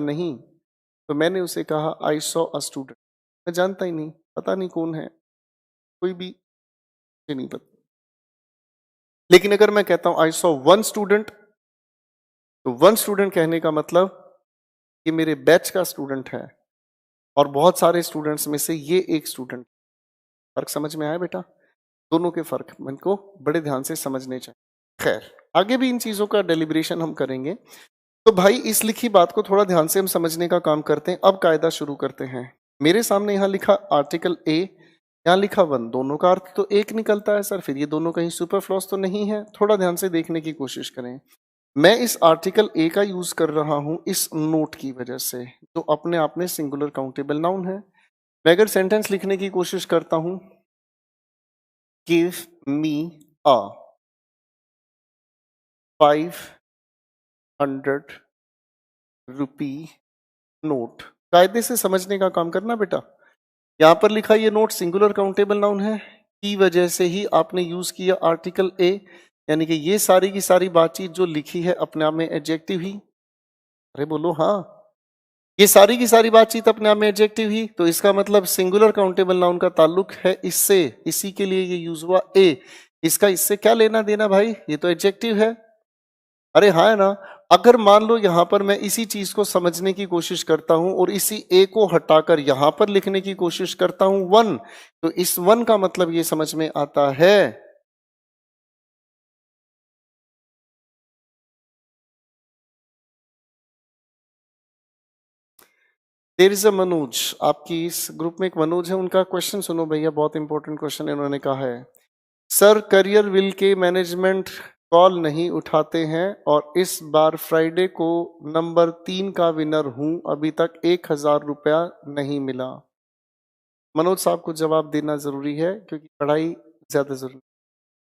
नहीं, तो मैंने उसे कहा आई सॉ अ स्टूडेंट, मैं जानता ही नहीं, पता नहीं कौन है, कोई भी मुझे नहीं पता। लेकिन अगर मैं कहता हूं आई सॉ वन स्टूडेंट, तो वन स्टूडेंट कहने का मतलब कि मेरे बैच का स्टूडेंट है, और बहुत सारे स्टूडेंट्स में से ये एक स्टूडेंट। फर्क समझ में आया बेटा, दोनों के फर्क मन को बड़े ध्यान से समझने चाहिए। खैर, आगे भी इन चीजों का डेलिब्रेशन हम करेंगे। तो भाई इस लिखी बात को थोड़ा ध्यान से हम समझने का काम करते हैं। अब कायदा शुरू करते हैं। मेरे सामने यहाँ लिखा आर्टिकल ए, यहाँ लिखा वन, दोनों का अर्थ तो एक निकलता है सर, फिर ये दोनों कहीं सुपरफ्लूअस तो नहीं है। थोड़ा ध्यान से देखने की कोशिश करें। मैं इस आर्टिकल ए का यूज कर रहा हूं इस नोट की वजह से, जो अपने आप में सिंगुलर काउंटेबल नाउन है। मैं अगर सेंटेंस लिखने की कोशिश करता हूं गिव मी अ 500 रुपी नोट, कायदे से समझने का काम करना बेटा। यहां पर लिखा ये नोट सिंगुलर काउंटेबल नाउन है, की वजह से ही आपने यूज किया आर्टिकल ए, यानी कि ये सारी की सारी बातचीत जो लिखी है अपने आप में एडजेक्टिव ही। अरे बोलो हाँ, ये सारी की सारी बातचीत अपने आप में एडजेक्टिव ही, तो इसका मतलब सिंगुलर काउंटेबल नाउन का ताल्लुक है इससे, इसी के लिए ये यूज हुआ ए। इसका इससे क्या लेना देना भाई, ये तो एडजेक्टिव है। अरे हाँ है ना। अगर मान लो यहां पर मैं इसी चीज को समझने की कोशिश करता हूं और इसी ए को हटाकर यहां पर लिखने की कोशिश करता हूं वन, तो इस वन का मतलब ये समझ में आता है। देयर इज अ मनोज, आपकी इस ग्रुप में एक मनोज है, उनका क्वेश्चन सुनो भैया, बहुत इंपॉर्टेंट क्वेश्चन इन्होंने कहा है। सर करियर विल के मैनेजमेंट कॉल नहीं उठाते हैं और इस बार फ्राइडे को नंबर 3 का विनर हूं, अभी तक 1,000 रुपया नहीं मिला। मनोज साहब को जवाब देना जरूरी है क्योंकि पढ़ाई ज्यादा जरूरी।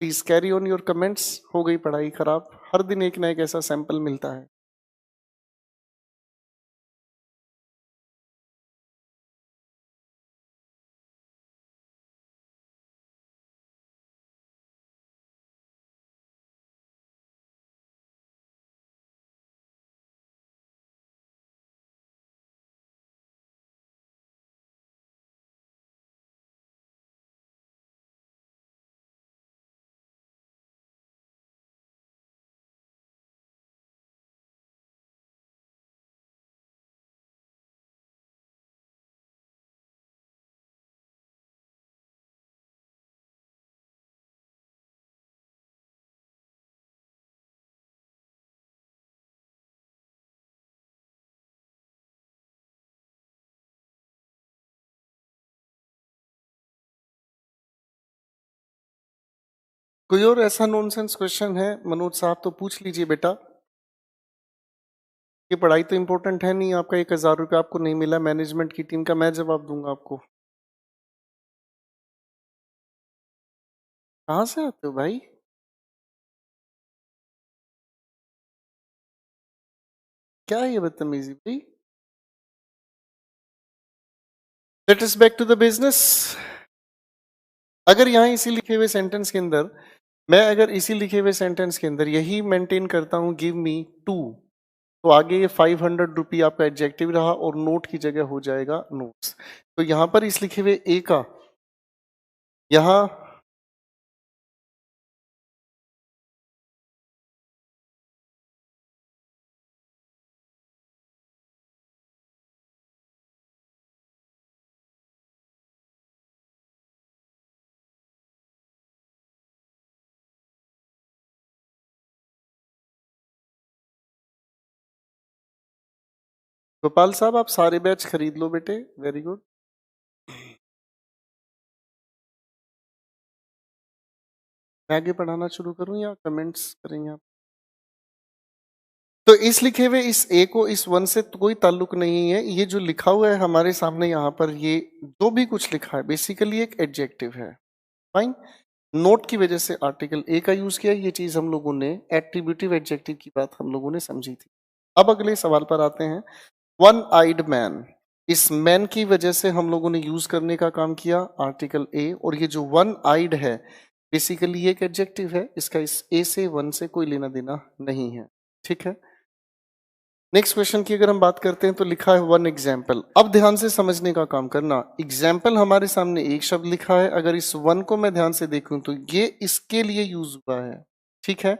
Please carry on your comments. हो गई पढ़ाई खराब, हर दिन एक ना एक ऐसा सैंपल मिलता है। कोई और ऐसा नॉनसेंस क्वेश्चन है मनोज साहब तो पूछ लीजिए बेटा। ये पढ़ाई तो इंपॉर्टेंट है नहीं, आपका 1,000 रुपया आपको नहीं मिला, मैनेजमेंट की टीम का मैं जवाब दूंगा आपको। कहाँ से आते हो भाई? क्या है ये बदतमीजी भाई? Let us back to the business. अगर यहाँ इसी लिखे हुए सेंटेंस के अंदर मैं अगर इसी लिखे हुए सेंटेंस के अंदर यही मेंटेन करता हूं, गिव मी 2, तो आगे ये 500 रुपये आपका एडजेक्टिव रहा और नोट की जगह हो जाएगा नोट्स। तो यहां पर इस लिखे हुए ए का यहां गोपाल साहब आप सारे बैच खरीद लो बेटे, वेरी गुड। मैं आगे पढ़ाना शुरू करूं या कमेंट्स करेंगे आप? तो इस लिखे हुए इस ए को इस वन से तो कोई ताल्लुक नहीं है। ये जो लिखा हुआ है हमारे सामने यहाँ पर, ये जो भी कुछ लिखा है बेसिकली एक एडजेक्टिव है। फाइन। नोट की वजह से आर्टिकल ए का यूज किया, ये चीज हम लोगों ने एट्रीब्यूटिव एडजेक्टिव की बात हम लोगों ने समझी थी। अब अगले सवाल पर आते हैं। वन आइड मैन, इस मैन की वजह से हम लोगों ने यूज करने का काम किया आर्टिकल ए, और ये जो वन आइड है बेसिकली एक एडजेक्टिव है, इसका इस ए से वन से कोई लेना देना नहीं है। ठीक है। नेक्स्ट क्वेश्चन की अगर हम बात करते हैं तो लिखा है वन एग्जाम्पल। अब ध्यान से समझने का काम करना। एग्जाम्पल हमारे सामने एक शब्द लिखा है, अगर इस वन को मैं ध्यान से देखूं तो ये इसके लिए यूज हुआ है। ठीक है।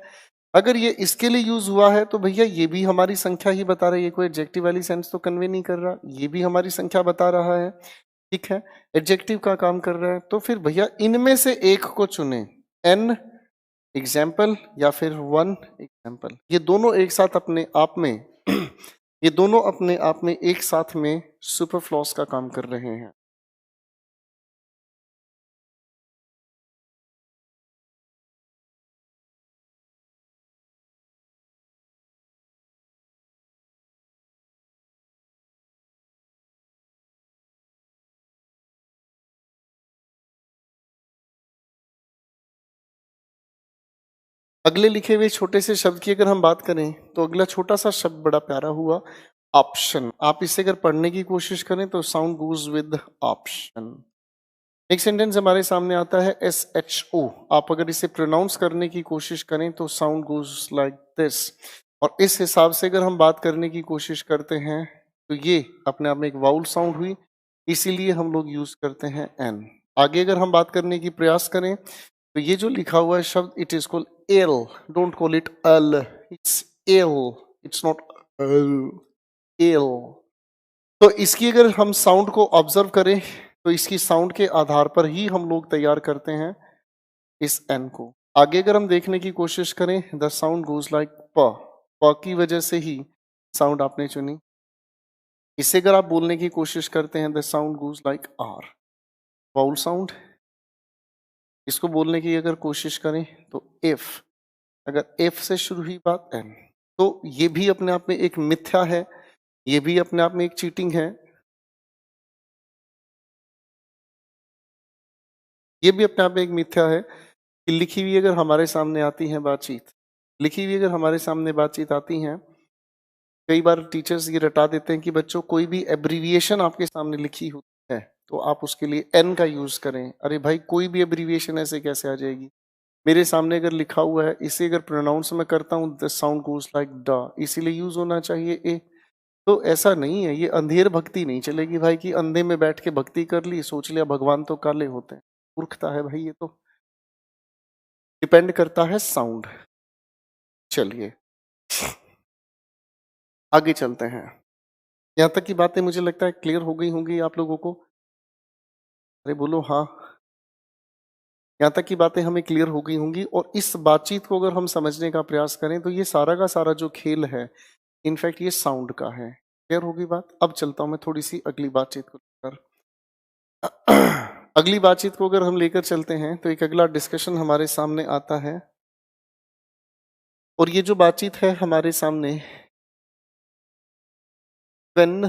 अगर ये इसके लिए यूज हुआ है तो भैया ये भी हमारी संख्या ही बता रहा है, ये कोई एडजेक्टिव वाली सेंस तो कन्वे नहीं कर रहा, ये भी हमारी संख्या बता रहा है। ठीक है। एडजेक्टिव का काम कर रहा है, तो फिर भैया इनमें से एक को चुने, एन एग्जाम्पल या फिर वन एग्जाम्पल। ये दोनों एक साथ अपने आप में ये दोनों अपने आप में एक साथ में सुपरफ्लॉस का काम कर रहे हैं। अगले लिखे हुए छोटे से शब्द की अगर हम बात करें तो अगला छोटा सा शब्द बड़ा प्यारा हुआ, ऑप्शन। आप इसे अगर पढ़ने की कोशिश करें तो साउंड गोज विद ऑप्शन। एक सेंटेंस हमारे सामने आता है SHO, आप अगर इसे प्रोनाउंस करने की कोशिश करें तो साउंड गोज लाइक दिस। और इस हिसाब से अगर हम बात करने की कोशिश करते हैं तो ये अपने आप में एक वाउल साउंड हुई, इसीलिए हम लोग यूज करते हैं एन। आगे अगर हम बात करने की प्रयास करें तो ये जो लिखा हुआ है शब्द, it is called L, don't call it all, it's L, it's naught L. तो इसकी अगर हम साउंड को ऑब्जर्व करें तो इसकी साउंड के आधार पर ही हम लोग तैयार करते हैं इस एन को। आगे अगर हम देखने की कोशिश करें, द साउंड गोज लाइक प, प की वजह से ही साउंड आपने चुनी। इसे अगर आप बोलने की कोशिश करते हैं, the sound goes like R, vowel sound. इसको बोलने की अगर कोशिश करें तो इफ, अगर एफ से शुरू हुई बात एन, तो ये भी अपने आप में एक मिथ्या है, ये भी अपने आप में एक चीटिंग है, ये भी अपने आप में एक मिथ्या है कि लिखी हुई अगर हमारे सामने आती है बातचीत, लिखी हुई अगर हमारे सामने बातचीत आती है, कई बार टीचर्स ये रटा देते हैं कि बच्चों कोई भी एब्रीविएशन आपके सामने लिखी होती है तो आप उसके लिए एन का यूज करें। अरे भाई कोई भी एब्रीविएशन ऐसे कैसे आ जाएगी? मेरे सामने अगर लिखा हुआ है, इसे अगर प्रोनाउंस में करता हूँ द साउंड गोज लाइक ड, इसीलिए यूज होना चाहिए ए। तो ऐसा नहीं है, ये अंधेर भक्ति नहीं चलेगी भाई कि अंधे में बैठ के भक्ति कर ली, सोच लिया भगवान तो काले होते हैं। मूर्खता है भाई, ये तो डिपेंड करता है साउंड। चलिए आगे चलते हैं। यहाँ तक की बातें मुझे लगता है क्लियर हो गई होंगी आप लोगों को। अरे बोलो हाँ। यहाँ तक की बातें हमें क्लियर हो गई होंगी, और इस बातचीत को अगर हम समझने का प्रयास करें तो ये सारा का सारा जो खेल है इनफैक्ट ये साउंड का है। क्लियर होगी बात? अब चलता हूं मैं थोड़ी सी अगली बातचीत को लेकर। अगली बातचीत को अगर हम लेकर चलते हैं तो एक अगला डिस्कशन हमारे सामने आता है, और ये जो बातचीत है हमारे सामने, when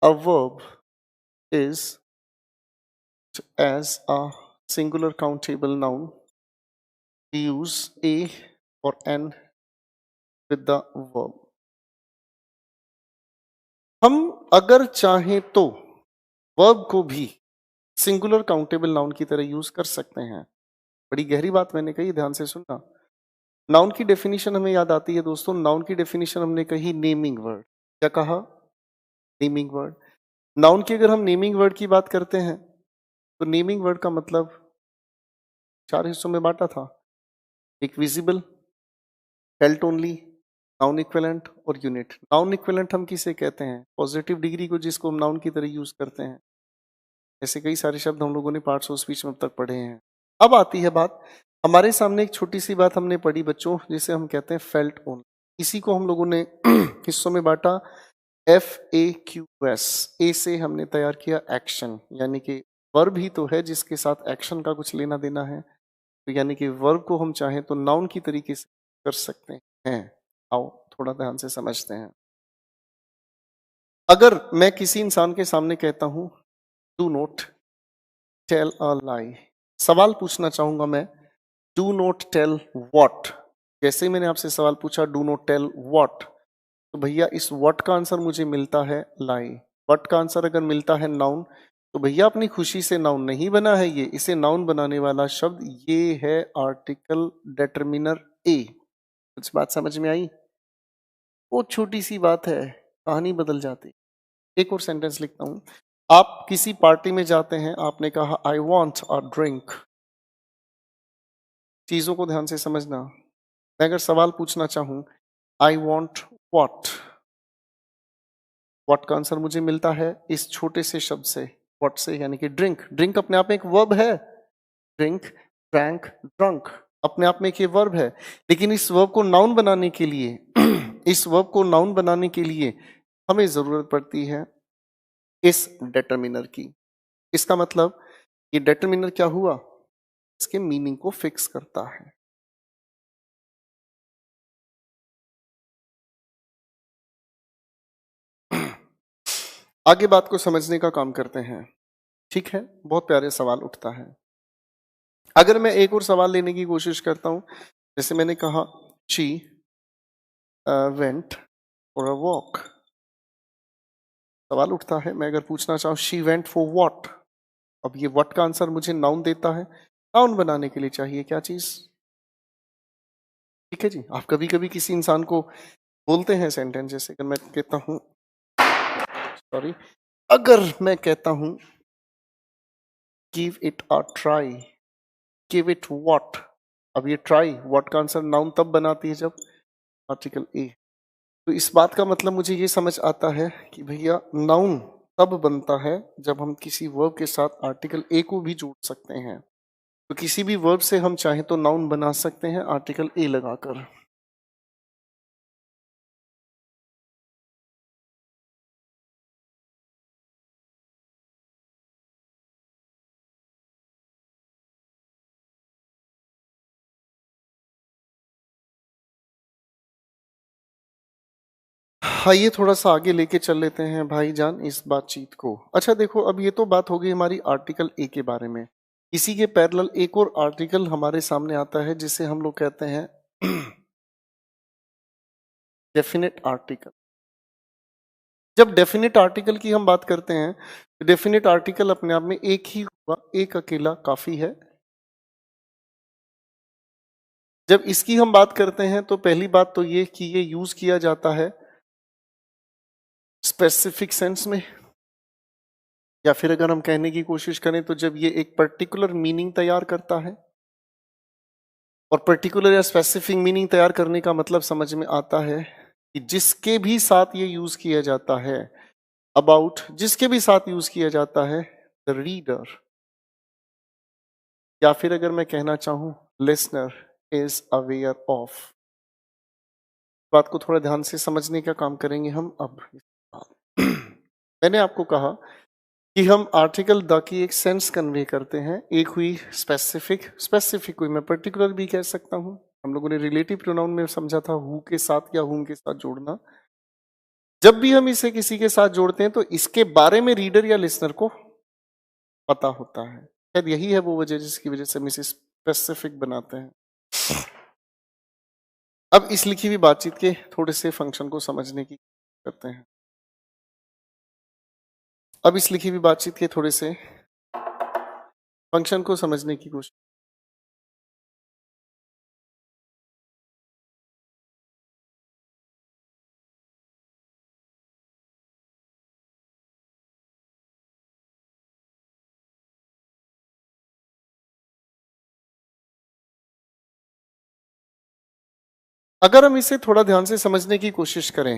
a verb is as a singular countable noun, we use a or an with the verb. हम अगर चाहें तो वर्ब को भी सिंगुलर काउंटेबल नाउन की तरह यूज कर सकते हैं। बड़ी गहरी बात मैंने कही, ध्यान से सुनना। नाउन की डेफिनेशन हमें याद आती है दोस्तों, नाउन की डेफिनेशन हमने कही नेमिंग वर्ड। क्या कहा? Naming word. नाउन की अगर हम नेमिंग वर्ड की बात करते हैं तो नेमिंग वर्ड का मतलब 4 हिस्सों में बांटा था। एक visible, felt only, noun equivalent और यूनिट। नाउन इक्विवेलेंट हम किसे कहते हैं? पॉजिटिव डिग्री को जिसको हम नाउन की तरह यूज करते हैं। ऐसे कई सारे शब्द हम लोगों ने पार्ट्स ऑफ स्पीच में अब तक पढ़े हैं। अब आती है बात, हमारे सामने एक छोटी सी बात हमने पढ़ी बच्चों, जिसे हम कहते हैं फेल्ट ओनली। इसी को हम लोगों ने हिस्सों में बांटा, FAQS। ए से हमने तैयार किया एक्शन, यानी कि वर्ब ही तो है जिसके साथ एक्शन का कुछ लेना देना है, तो यानी कि वर्ब को हम चाहें तो नाउन की तरीके से कर सकते हैं। आओ थोड़ा ध्यान से समझते हैं। अगर मैं किसी इंसान के सामने कहता हूं डू नॉट टेल अ लाई, सवाल पूछना चाहूंगा मैं, डू नॉट टेल व्हाट। जैसे ही मैंने आपसे सवाल पूछा डू नॉट टेल व्हाट, तो भैया इस व्हाट का आंसर मुझे मिलता है लाई। व्हाट का आंसर अगर मिलता है नाउन, तो भैया अपनी खुशी से नाउन नहीं बना है ये, इसे नाउन बनाने वाला शब्द ये है आर्टिकल डेटरमिनर ए। कुछ बात समझ में आई? वो छोटी सी बात है, कहानी बदल जाती। एक और सेंटेंस लिखता हूं। आप किसी पार्टी में जाते हैं, आपने कहा आई वॉन्ट अ ड्रिंक। चीजों को ध्यान से समझना। मैं अगर सवाल पूछना चाहूं आई वॉन्ट वॉट, वॉट का आंसर मुझे मिलता है इस छोटे से शब्द से, वॉट से, यानी कि ड्रिंक। ड्रिंक अपने आप में एक वर्ब है, ड्रिंक, ड्रैंक, ड्रंक, अपने आप में एक ये वर्ब है। लेकिन इस वर्ब को नाउन बनाने के लिए इस वर्ब को नाउन बनाने के लिए हमें जरूरत पड़ती है इस डेटरमिनर की। इसका मतलब ये डेटरमिनर क्या हुआ? इसके मीनिंग को फिक्स करता है। आगे बात को समझने का काम करते हैं। ठीक है, बहुत प्यारे सवाल उठता है। अगर मैं एक और सवाल लेने की कोशिश करता हूं, जैसे मैंने कहा she went for a walk, सवाल उठता है मैं अगर पूछना चाहूं शी वेंट फॉर व्हाट, अब ये व्हाट का आंसर मुझे नाउन देता है। नाउन बनाने के लिए चाहिए क्या चीज? ठीक है जी, आप कभी कभी किसी इंसान को बोलते हैं सेंटेंस, जैसे अगर मैं कहता हूं, सॉरी, अगर मैं कहता हूं give it a try, give it what, अब ये ट्राई व्हाट का आंसर नाउन तब बनाती है जब आर्टिकल ए। तो इस बात का मतलब मुझे ये समझ आता है कि भैया नाउन तब बनता है जब हम किसी वर्ब के साथ आर्टिकल ए को भी जोड़ सकते हैं। तो किसी भी वर्ब से हम चाहें तो नाउन बना सकते हैं आर्टिकल ए लगाकर। आइए थोड़ा सा आगे लेके चल लेते हैं भाईजान इस बातचीत को। अच्छा देखो, अब ये तो बात हो गई हमारी आर्टिकल ए के बारे में। इसी के पैरेलल एक और आर्टिकल हमारे सामने आता है जिसे हम लोग कहते हैं डेफिनेट आर्टिकल। जब डेफिनेट आर्टिकल की हम बात करते हैं तो डेफिनेट आर्टिकल अपने आप में एक ही हुआ, एक अकेला काफी है। जब इसकी हम बात करते हैं तो पहली बात तो ये कि ये यूज किया जाता है स्पेसिफिक सेंस में, या फिर अगर हम कहने की कोशिश करें तो जब ये एक पर्टिकुलर मीनिंग तैयार करता है। और पर्टिकुलर या स्पेसिफिक मीनिंग तैयार करने का मतलब समझ में आता है कि जिसके भी साथ ये यूज किया जाता है, अबाउट जिसके भी साथ यूज किया जाता है द रीडर, या फिर अगर मैं कहना चाहूं लिसनर इज अवेयर ऑफ। बात को थोड़ा ध्यान से समझने का काम करेंगे हम अब। मैंने आपको कहा कि हम आर्टिकल द की एक सेंस कन्वे करते हैं। एक हुई स्पेसिफिक, स्पेसिफिक हुई मैं पर्टिकुलर भी कह सकता हूं। हम लोगों ने रिलेटिव प्रोनाउन में समझा था हु के साथ या हुम के साथ जोड़ना। जब भी हम इसे किसी के साथ जोड़ते हैं तो इसके बारे में रीडर या लिसनर को पता होता है। शायद यही है वो वजह जिसकी वजह से हम इसे स्पेसिफिक बनाते हैं। अब इस लिखी हुई बातचीत के थोड़े से फंक्शन को समझने की करते हैं। अब इस लिखी हुई बातचीत के थोड़े से फंक्शन को समझने की कोशिश। अगर हम इसे थोड़ा ध्यान से समझने की कोशिश करें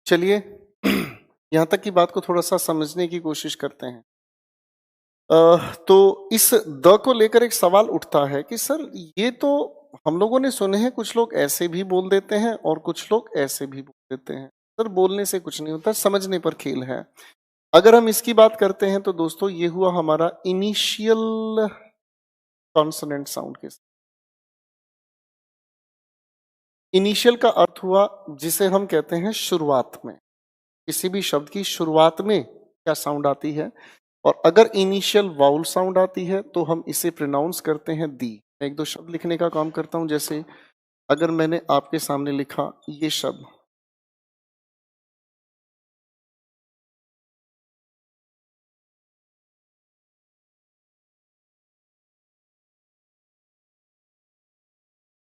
चलिए यहां तक की बात को थोड़ा सा समझने की कोशिश करते हैं। तो इस द को लेकर एक सवाल उठता है कि सर ये तो हम लोगों ने सुने हैं कुछ लोग ऐसे भी बोल देते हैं और कुछ लोग ऐसे भी बोल देते हैं। सर बोलने से कुछ नहीं होता, समझने पर खेल है। अगर हम इसकी बात करते हैं तो दोस्तों ये हुआ हमारा इनिशियल कॉन्सोनेंट साउंड के साथ। इनिशियल का अर्थ हुआ जिसे हम कहते हैं शुरुआत में, किसी भी शब्द की शुरुआत में क्या साउंड आती है। और अगर इनिशियल वाउल साउंड आती है तो हम इसे प्रोनाउंस करते हैं दी। मैं एक दो शब्द लिखने का काम करता हूं। जैसे अगर मैंने आपके सामने लिखा ये शब्द,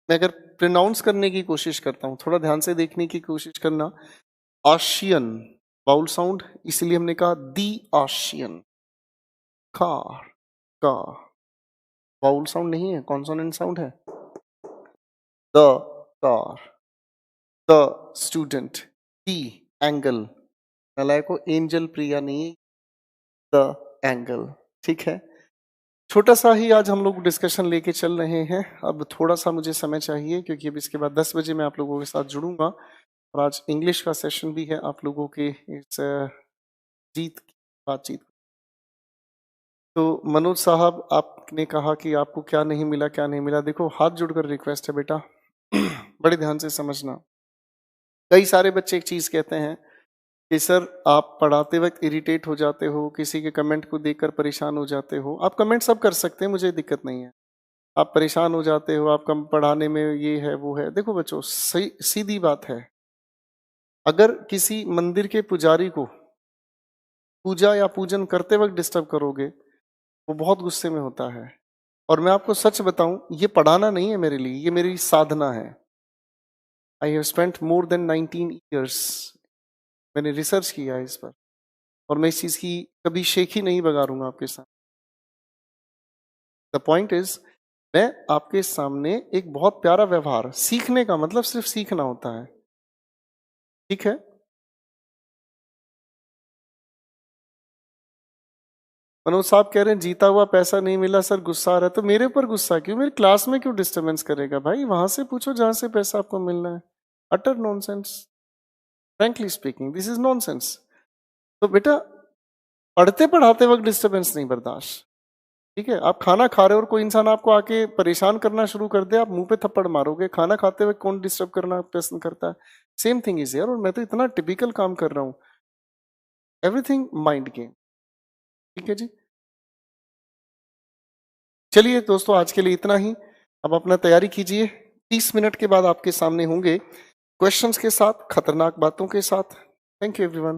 मैं अगर प्रोनाउंस करने की कोशिश करता हूं, थोड़ा ध्यान से देखने की कोशिश करना, आशियन, बाउल साउंड, इसलिए हमने कहा दी आशियन, कार का बाउल साउंड नहीं है, कॉन्सोनेंट साउंड है। The car, the student, the angle, नलायको एंजल प्रिया नहीं, द एंगल। ठीक है, छोटा सा ही आज हम लोग डिस्कशन लेके चल रहे हैं। अब थोड़ा सा मुझे समय चाहिए क्योंकि अब इसके बाद 10 बजे मैं आप लोगों के साथ जुड़ूंगा और आज इंग्लिश का सेशन भी है आप लोगों के इस जीत की बातचीत। तो मनोज साहब, आपने कहा कि आपको क्या नहीं मिला क्या नहीं मिला। देखो, हाथ जोड़कर रिक्वेस्ट है बेटा, बड़े ध्यान से समझना। कई सारे बच्चे एक चीज कहते हैं कि सर आप पढ़ाते वक्त इरिटेट हो जाते हो, किसी के कमेंट को देखकर परेशान हो जाते हो। आप कमेंट सब कर सकते हैं, मुझे दिक्कत नहीं है। आप परेशान हो जाते हो, आप कम पढ़ाने में ये है वो है। देखो बच्चों, सही सीधी बात है, अगर किसी मंदिर के पुजारी को पूजा या पूजन करते वक्त डिस्टर्ब करोगे, वो बहुत गुस्से में होता है। और मैं आपको सच बताऊं, ये पढ़ाना नहीं है मेरे लिए, ये मेरी साधना है। I have spent more than 19 years, मैंने रिसर्च किया है इस पर, और मैं इस चीज की कभी शेखी नहीं बगारूंगा आपके साथ। द पॉइंट इज, मैं आपके सामने एक बहुत प्यारा व्यवहार, सीखने का मतलब सिर्फ सीखना होता है। ठीक है, मनोज साहब कह रहे हैं जीता हुआ पैसा नहीं मिला सर, गुस्सा आ रहा है। तो मेरे ऊपर गुस्सा क्यों, मेरी क्लास में क्यों डिस्टर्बेंस करेगा भाई? वहां से पूछो जहां से पैसा आपको मिलना है। Utter nonsense, frankly speaking this is nonsense. तो बेटा, पढ़ते पढ़ाते वक्त डिस्टर्बेंस नहीं बर्दाश्त। ठीक है, आप खाना खा रहे हो और कोई इंसान आपको आके परेशान करना शुरू कर दे, आप मुंह पे थप्पड़ मारोगे। खाना खाते हुए कौन डिस्टर्ब करना पसंद करता है? सेम थिंग इज यार, और मैं तो इतना टिपिकल काम कर रहा हूं। Everything mind game. ठीक है जी, चलिए दोस्तों, आज के लिए इतना ही। अब अपना तैयारी कीजिए, 30 मिनट के बाद आपके सामने होंगे क्वेश्चंस के साथ, खतरनाक बातों के साथ। Thank you everyone.